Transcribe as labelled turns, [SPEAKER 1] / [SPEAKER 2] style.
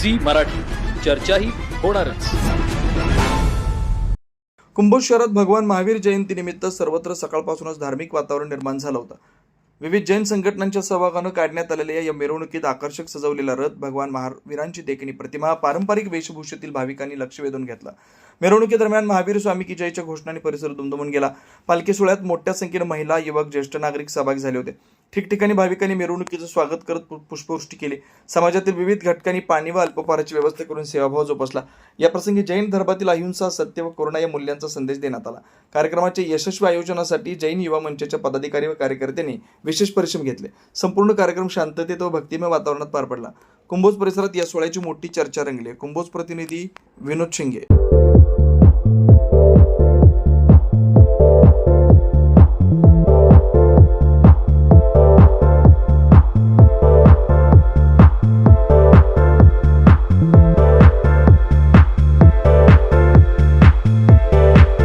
[SPEAKER 1] Zee Marathi, चर्चाही होणारच.
[SPEAKER 2] कुंभोज शहरात भगवान महावीर जयंतीनिमित्त सर्वत्र सकाळपासूनच धार्मिक वातावरण निर्माण झालं होतं. विविध जैन संघटनांच्या सहभागानं काढण्यात आलेल्या या मिरवणुकीत आकर्षक सजवलेला रथ, भगवान महावीरांची देखणी प्रतिमा, पारंपरिक वेशभूषेतील भाविकांनी लक्ष वेधून घेतलं. मिरवणुकीदरम्यान महावीर स्वामी की जयच्या घोषणांनी परिसर दुमदुमून गेला. पालखी सोहळ्यात मोठ्या संख्येनं महिला, युवक, ज्येष्ठ नागरिक सहभागी झाले होते. ठिकठिकाणी भाविकांनी मिरवणुकीचं स्वागत करत पुष्पवृष्टी केली. समाजातील विविध घटकांनी पाणी व अल्पहाराची व्यवस्था करून सेवाभाव जोपासला. या प्रसंगी जैन धर्मातील अहिंसा, सत्य व करुणा या मूल्यांचा संदेश देण्यात आला. कार्यक्रमाच्या यशस्वी आयोजनासाठी जैन युवा मंचाच्या पदाधिकारी व कार्यकर्त्यांनी विशेष परिश्रम घेतले. संपूर्ण कार्यक्रम शांततेत व भक्तिमय वातावरणात पार पडला. कुंभोज परिसरात या सोहळ्याची मोठी चर्चा रंगली. कुंभोज प्रतिनिधी विनोद शिंगे.